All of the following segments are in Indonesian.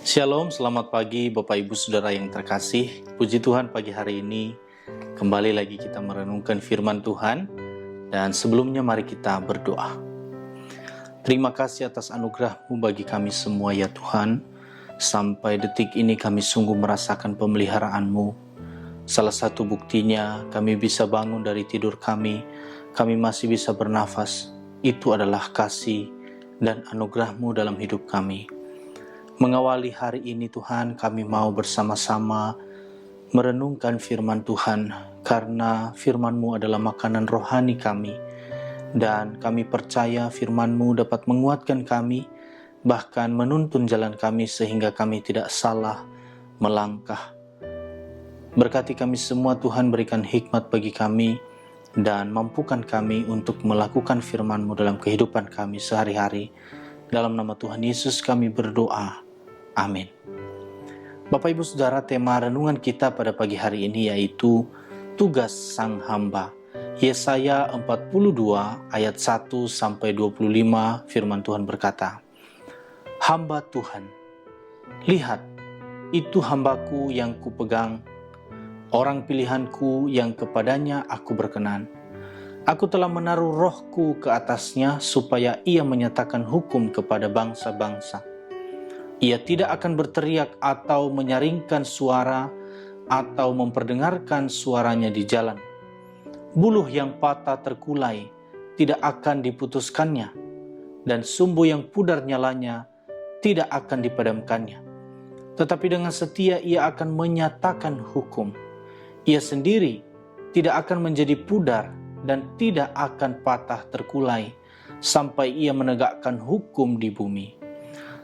Shalom, selamat pagi Bapak Ibu Saudara yang terkasih. Puji Tuhan, pagi hari ini kembali lagi kita merenungkan firman Tuhan. Dan sebelumnya mari kita berdoa. Terima kasih atas anugerah-Mu bagi kami semua ya Tuhan. Sampai detik ini kami sungguh merasakan pemeliharaan-Mu. Salah satu buktinya kami bisa bangun dari tidur kami masih bisa bernafas. Itu adalah kasih dan anugerah-Mu dalam hidup kami. Mengawali hari ini Tuhan, kami mau bersama-sama merenungkan firman Tuhan, karena firman-Mu adalah makanan rohani kami, dan kami percaya firman-Mu dapat menguatkan kami, bahkan menuntun jalan kami sehingga kami tidak salah melangkah. Berkati kami semua Tuhan, berikan hikmat bagi kami, dan mampukan kami untuk melakukan firman-Mu dalam kehidupan kami sehari-hari. Dalam nama Tuhan Yesus kami berdoa. Amin. Bapak Ibu Saudara, tema renungan kita pada pagi hari ini yaitu tugas sang hamba. Yesaya 42 ayat 1-25 firman Tuhan berkata, "Hamba Tuhan, lihat, itu hambaku yang kupegang, orang pilihanku yang kepadanya aku berkenan. Aku telah menaruh rohku ke atasnya supaya ia menyatakan hukum kepada bangsa-bangsa. Ia tidak akan berteriak atau menyaringkan suara atau memperdengarkan suaranya di jalan. Buluh yang patah terkulai tidak akan diputuskannya, dan sumbu yang pudar nyalanya tidak akan dipadamkannya. Tetapi dengan setia ia akan menyatakan hukum. Ia sendiri tidak akan menjadi pudar dan tidak akan patah terkulai sampai ia menegakkan hukum di bumi.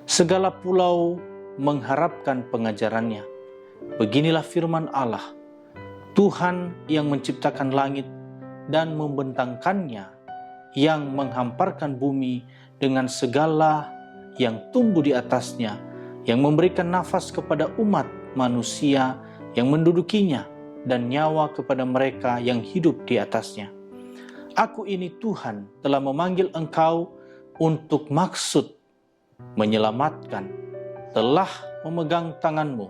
Segala pulau mengharapkan pengajarannya. Beginilah firman Allah, Tuhan yang menciptakan langit dan membentangkannya, yang menghamparkan bumi dengan segala yang tumbuh di atasnya, yang memberikan nafas kepada umat manusia yang mendudukinya, dan nyawa kepada mereka yang hidup di atasnya. Aku ini Tuhan telah memanggil engkau untuk maksud menyelamatkan, telah memegang tanganmu.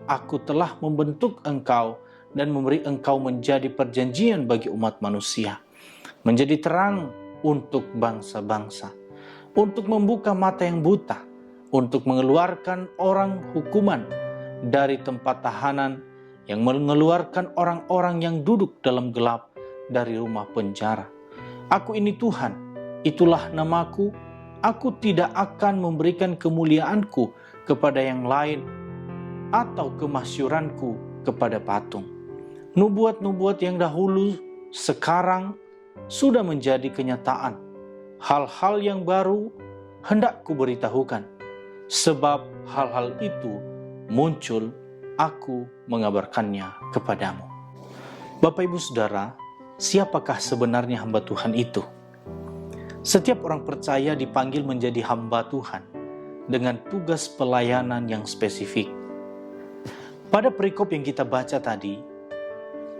Aku telah membentuk engkau dan memberi engkau menjadi perjanjian bagi umat manusia, menjadi terang untuk bangsa-bangsa, untuk membuka mata yang buta, untuk mengeluarkan orang hukuman dari tempat tahanan, yang mengeluarkan orang-orang yang duduk dalam gelap dari rumah penjara. Aku ini Tuhan, itulah namaku. Aku tidak akan memberikan kemuliaanku kepada yang lain atau kemasyuranku kepada patung. Nubuat-nubuat yang dahulu sekarang sudah menjadi kenyataan. Hal-hal yang baru hendak kuberitahukan. Sebab hal-hal itu muncul, aku mengabarkannya kepadamu." Bapak Ibu Saudara, siapakah sebenarnya hamba Tuhan itu? Setiap orang percaya dipanggil menjadi hamba Tuhan dengan tugas pelayanan yang spesifik. Pada perikop yang kita baca tadi,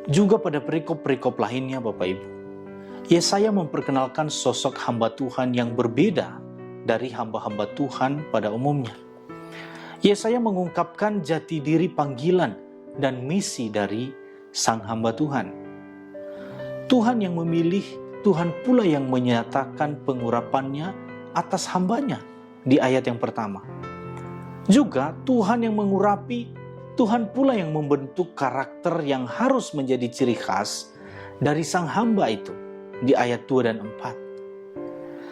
juga pada perikop-perikop lainnya Bapak Ibu, Yesaya memperkenalkan sosok hamba Tuhan yang berbeda dari hamba-hamba Tuhan pada umumnya. Yesaya mengungkapkan jati diri panggilan dan misi dari sang hamba Tuhan. Tuhan yang memilih, Tuhan pula yang menyatakan pengurapannya atas hambanya di ayat yang pertama. Juga Tuhan yang mengurapi, Tuhan pula yang membentuk karakter yang harus menjadi ciri khas dari sang hamba itu di ayat 2 dan 4.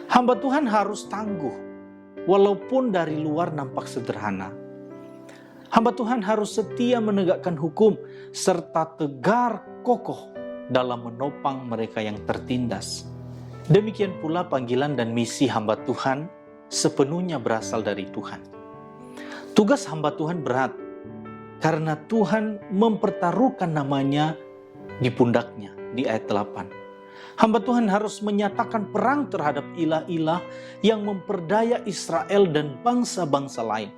Hamba Tuhan harus tangguh, walaupun dari luar nampak sederhana. Hamba Tuhan harus setia menegakkan hukum, serta tegar kokoh dalam menopang mereka yang tertindas. Demikian pula panggilan dan misi hamba Tuhan sepenuhnya berasal dari Tuhan. Tugas hamba Tuhan berat, karena Tuhan mempertaruhkan namanya di pundaknya di ayat 8. Hamba Tuhan harus menyatakan perang terhadap ilah-ilah yang memperdaya Israel dan bangsa-bangsa lain.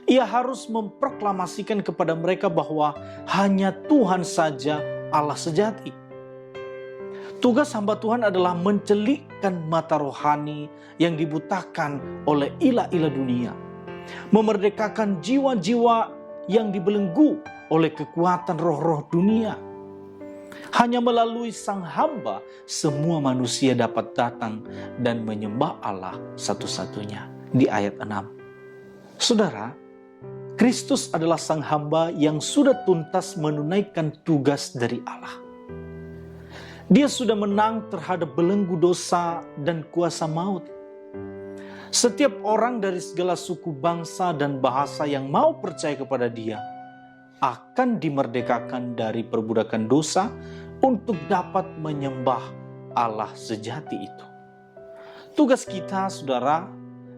Ia harus memproklamasikan kepada mereka bahwa hanya Tuhan saja Allah sejati. Tugas hamba Tuhan adalah mencelikkan mata rohani yang dibutakan oleh ilah-ilah dunia, memerdekakan jiwa-jiwa yang dibelenggu oleh kekuatan roh-roh dunia. Hanya melalui Sang Hamba, semua manusia dapat datang dan menyembah Allah satu-satunya. Di ayat 6. Saudara, Kristus adalah Sang Hamba yang sudah tuntas menunaikan tugas dari Allah. Dia sudah menang terhadap belenggu dosa dan kuasa maut. Setiap orang dari segala suku, bangsa, dan bahasa yang mau percaya kepada Dia akan dimerdekakan dari perbudakan dosa untuk dapat menyembah Allah sejati itu. Tugas kita, saudara,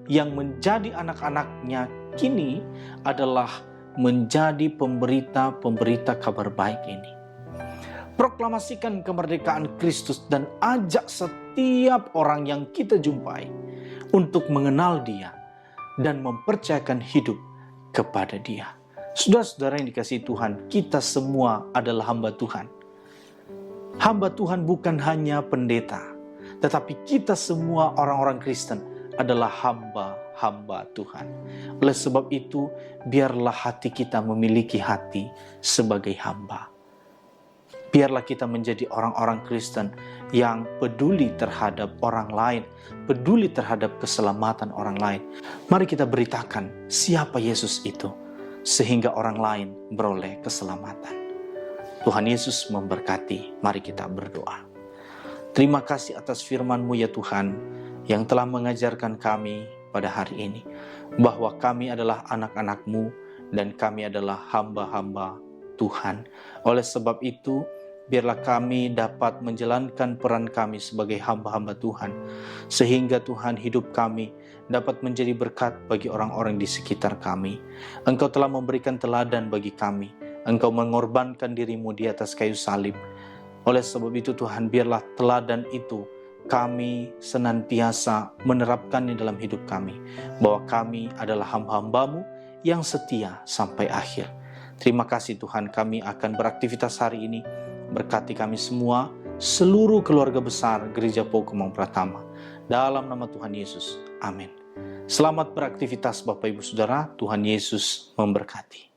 yang menjadi anak-anaknya kini adalah menjadi pemberita-pemberita kabar baik ini. Proklamasikan kemerdekaan Kristus dan ajak setiap orang yang kita jumpai untuk mengenal Dia dan mempercayakan hidup kepada Dia. Saudara-saudara yang dikasihi Tuhan, kita semua adalah hamba Tuhan. Hamba Tuhan bukan hanya pendeta, tetapi kita semua orang-orang Kristen adalah hamba-hamba Tuhan. Oleh sebab itu, biarlah hati kita memiliki hati sebagai hamba. Biarlah kita menjadi orang-orang Kristen yang peduli terhadap orang lain, peduli terhadap keselamatan orang lain. Mari kita beritakan siapa Yesus itu, sehingga orang lain beroleh keselamatan. Tuhan Yesus memberkati. Mari kita berdoa. Terima kasih atas firman-Mu ya Tuhan, yang telah mengajarkan kami pada hari ini, bahwa kami adalah anak-anak-Mu dan kami adalah hamba-hamba Tuhan. Oleh sebab itu, biarlah kami dapat menjalankan peran kami sebagai hamba-hamba Tuhan, sehingga Tuhan, hidup kami dapat menjadi berkat bagi orang-orang di sekitar kami. Engkau telah memberikan teladan bagi kami. Engkau mengorbankan diri-Mu di atas kayu salib. Oleh sebab itu Tuhan, biarlah teladan itu kami senantiasa menerapkannya dalam hidup kami, bahwa kami adalah hamba-hamba-Mu yang setia sampai akhir. Terima kasih Tuhan, kami akan beraktivitas hari ini. Berkati kami semua, seluruh keluarga besar Gereja PO Kemang Pratama. Dalam nama Tuhan Yesus, amin. Selamat beraktivitas Bapak Ibu Saudara, Tuhan Yesus memberkati.